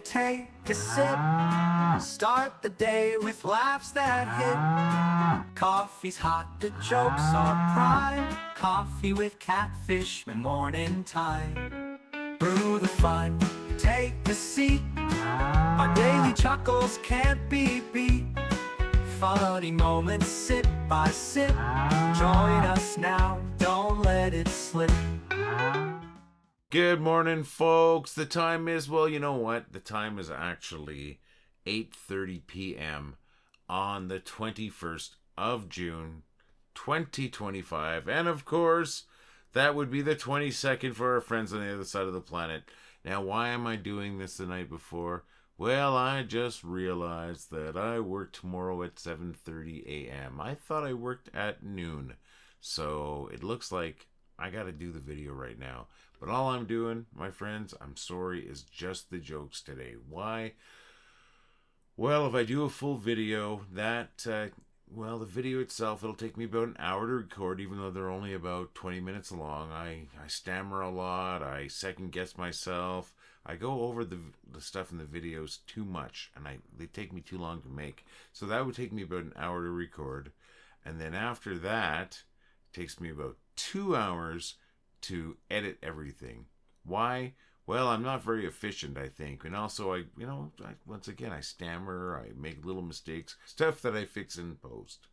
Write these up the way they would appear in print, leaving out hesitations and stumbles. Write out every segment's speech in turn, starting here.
take a sip. Start the day with laughs that hit. Coffee's hot, the jokes are prime. Coffee with Catfishman, morning time. Brew the fun, take a seat. Our daily chuckles can't be beat. Funny moments, sip by sip. Join us now, don't let it slip. Good morning, folks. The time is, well, you know what? The time is actually 8:30 p.m. on the 21st of June, 2025. And of course, that would be the 22nd for our friends on the other side of the planet. Now, why am I doing this the night before? Well, I just realized that I work tomorrow at 7:30 a.m. I thought I worked at noon. So it looks like I got to do the video right now. But all I'm doing, my friends, I'm sorry, is just the jokes today. Why? Well, if I do a full video, the video itself, it'll take me about an hour to record, even though they're only about 20 minutes long. I stammer a lot. I second guess myself. I go over the stuff in the videos too much, and they take me too long to make. So that would take me about an hour to record. And then after that, it takes me about 2 hours to edit everything. Why? Well, I'm not very efficient, I think. And also, once again, I stammer, I make little mistakes, stuff that I fix in post.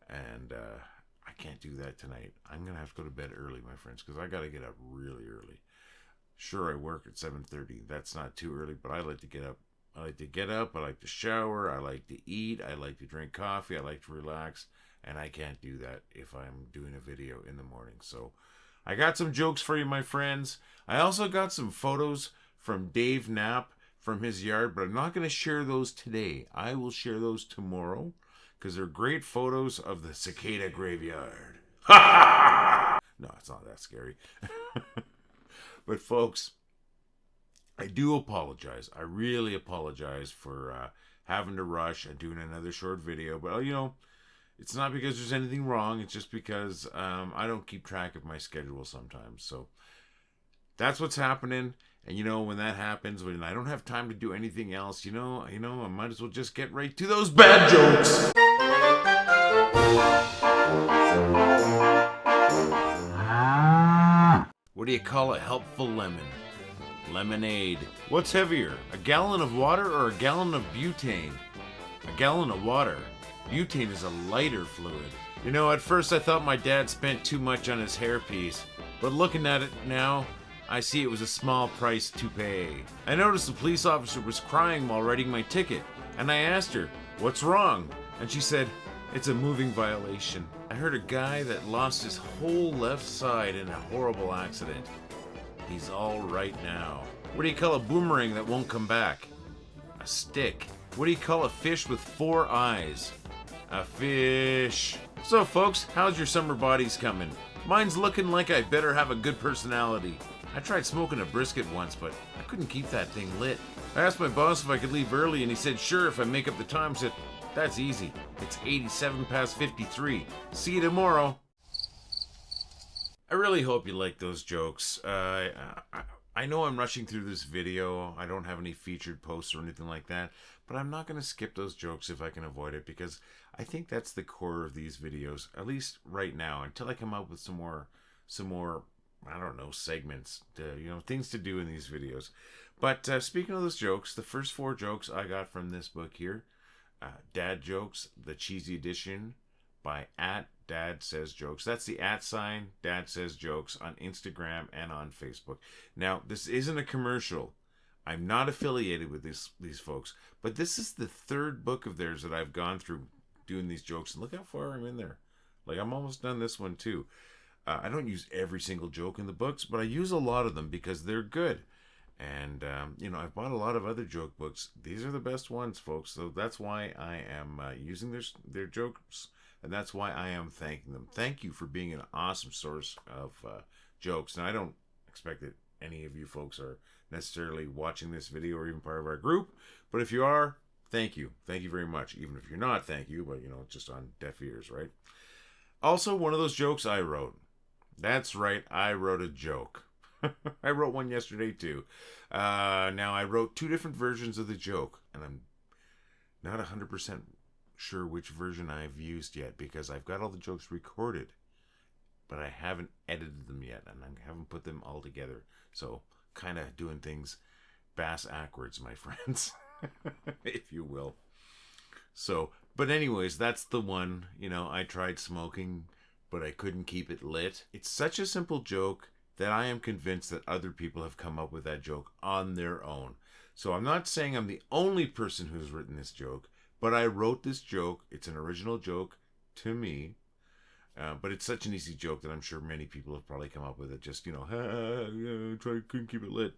And I can't do that tonight. I'm going to have to go to bed early, my friends, because I got to get up really early. Sure, I work at 7:30. That's not too early, but I like to get up. I like to shower, I like to eat, I like to drink coffee, I like to relax, and I can't do that if I'm doing a video in the morning. So I got some jokes for you, my friends. I also got some photos from Dave Knapp from his yard, but I'm not going to share those today. I will share those tomorrow because they're great photos of the cicada graveyard. No, it's not that scary. But folks, I do apologize. I really apologize for having to rush and doing another short video. But, it's not because there's anything wrong. It's just because I don't keep track of my schedule sometimes. So that's what's happening. And, when that happens, when I don't have time to do anything else, I might as well just get right to those bad jokes. What do you call a helpful lemon? Lemonade. What's heavier, a gallon of water or a gallon of butane? A gallon of water. Butane is a lighter fluid. At first I thought my dad spent too much on his hairpiece, but looking at it now, I see it was a small price to pay. I noticed the police officer was crying while writing my ticket, and I asked her, "What's wrong?" And she said, "It's a moving violation." I heard a guy that lost his whole left side in a horrible accident. He's all right now. What do you call a boomerang that won't come back? A stick. What do you call a fish with 4 eyes? A fish. So folks, how's your summer bodies coming? Mine's looking like I better have a good personality. I tried smoking a brisket once, but I couldn't keep that thing lit. I asked my boss if I could leave early, and he said sure if I make up the time. I said, that's easy. It's 87 past 53. See you tomorrow. I really hope you like those jokes. I know I'm rushing through this video. I don't have any featured posts or anything like that, but I'm not going to skip those jokes if I can avoid it, because I think that's the core of these videos, at least right now, until I come up with some more, I don't know, segments, things to do in these videos. But speaking of those jokes, the first 4 jokes I got from this book here, Dad Jokes, the Cheesy Edition by @DadSaysJokes. That's the @ Dad Says Jokes on Instagram and on Facebook. Now, this isn't a commercial. I'm not affiliated with these folks, but this is the 3rd book of theirs that I've gone through doing these jokes, and look how far I'm in there. Like, I'm almost done this one too. I don't use every single joke in the books, but I use a lot of them because they're good. And, I've bought a lot of other joke books. These are the best ones, folks. So that's why I am using their jokes, and that's why I am thanking them. Thank you for being an awesome source of jokes. And I don't expect that any of you folks are necessarily watching this video or even part of our group. But if you are, thank you. Thank you very much. Even if you're not, thank you. But, it's just on deaf ears, right? Also, one of those jokes I wrote. That's right, I wrote a joke. I wrote one yesterday too. Now I wrote 2 different versions of the joke, and I'm not 100% sure which version I've used yet because I've got all the jokes recorded, but I haven't edited them yet, and I haven't put them all together. So kind of doing things bass backwards, my friends, if you will. So, but anyways, that's the one. I tried smoking, but I couldn't keep it lit. It's such a simple joke that I am convinced that other people have come up with that joke on their own. So I'm not saying I'm the only person who's written this joke, but I wrote this joke. It's an original joke to me, but it's such an easy joke that I'm sure many people have probably come up with it. Just, couldn't keep it lit.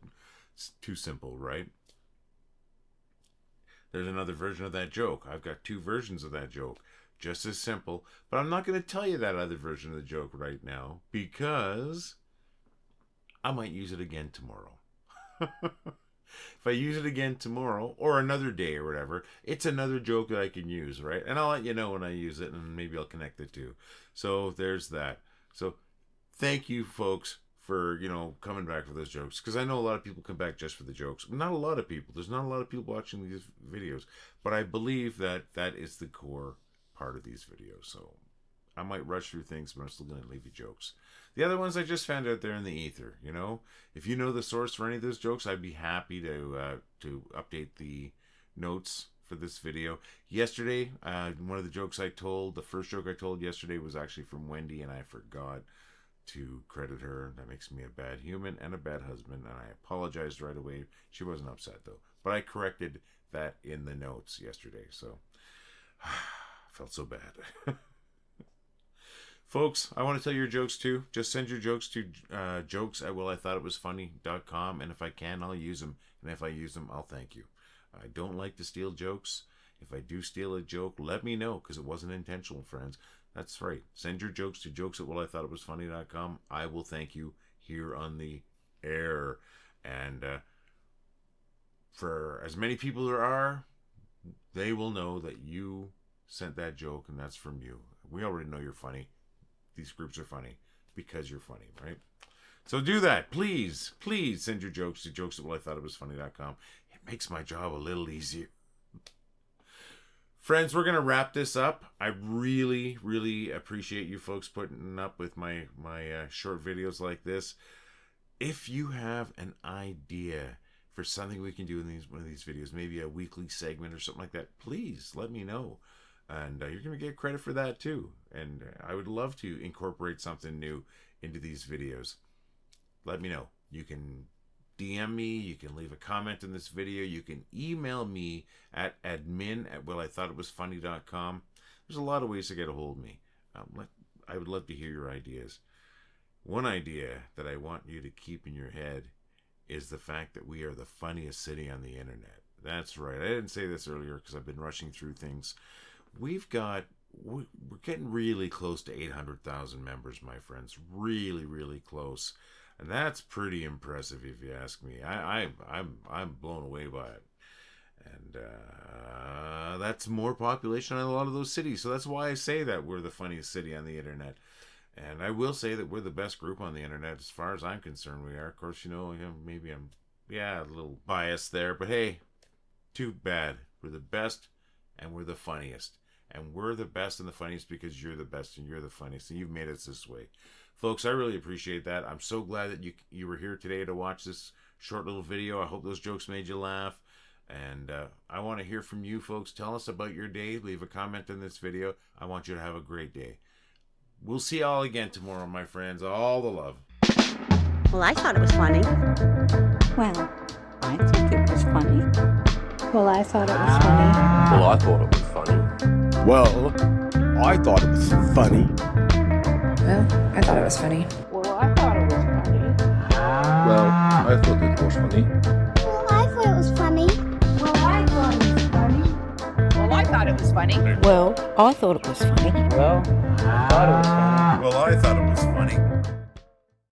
It's too simple, right? There's another version of that joke. I've got 2 versions of that joke. Just as simple. But I'm not going to tell you that other version of the joke right now because I might use it again tomorrow. If I use it again tomorrow or another day or whatever, it's another joke that I can use, right? And I'll let you know when I use it, and maybe I'll connect the 2. So there's that. So thank you, folks, for, coming back for those jokes. Because I know a lot of people come back just for the jokes. Not a lot of people. There's not a lot of people watching these videos. But I believe that that is the core part of these videos. So I might rush through things, but I'm still going to leave you jokes. The other ones I just found out there in the ether. If you know the source for any of those jokes, I'd be happy to update the notes for this video. Yesterday, one of the jokes I told, the first joke I told yesterday was actually from Wendy, and I forgot to credit her. That makes me a bad human and a bad husband, and I apologized right away. She wasn't upset though, but I corrected that in the notes yesterday, so I felt so bad. Folks, I want to tell your jokes too. Just send your jokes to jokes@wellithoughitwasfunny.com, and if I can, I'll use them, and if I use them, I'll thank you. I don't like to steal jokes. If I do steal a joke, let me know, because it wasn't intentional, friends. That's right. Send your jokes to jokes@wellithoughitwasfunny.com. I will thank you here on the air. And for as many people there are, they will know that you sent that joke, and that's from you. We already know you're funny. These groups are funny because you're funny, right? So do that. Please, please send your jokes to jokes@wellithoughitwasfunny.com. It makes my job a little easier. Friends, we're going to wrap this up. I really, really appreciate you folks putting up with my short videos like this. If you have an idea for something we can do in one of these videos, maybe a weekly segment or something like that, please let me know. And you're going to get credit for that too. And I would love to incorporate something new into these videos. Let me know. You can DM me. You can leave a comment in this video. You can email me at admin@wellithoughitwasfunny.com. There's a lot of ways to get a hold of me. I would love to hear your ideas. One idea that I want you to keep in your head is the fact that we are the funniest city on the internet. That's right. I didn't say this earlier because I've been rushing through things. We're getting really close to 800,000 members, my friends. Really, really close. And that's pretty impressive if you ask me. I'm blown away by it. And that's more population in a lot of those cities. So that's why I say that we're the funniest city on the internet. And I will say that we're the best group on the internet as far as I'm concerned. We are. Of course, maybe I'm a little biased there. But hey, too bad. We're the best and we're the funniest. And we're the best and the funniest because you're the best and you're the funniest. And you've made us this way. Folks, I really appreciate that. I'm so glad that you were here today to watch this short little video. I hope those jokes made you laugh. And I want to hear from you folks. Tell us about your day. Leave a comment in this video. I want you to have a great day. We'll see y'all again tomorrow, my friends. All the love. Well, I thought it was funny. Well, I think it was funny. Well, I thought it was funny. Well, I thought it was funny. Well, I thought it was funny. Well, I thought it was funny. Well, I thought it was funny. Well, I thought it was funny. Well, I thought it was funny. Well, I thought it was funny. Well, I thought it was funny. Well, I thought it was funny. Well, I thought it was funny. Well, I thought it was funny.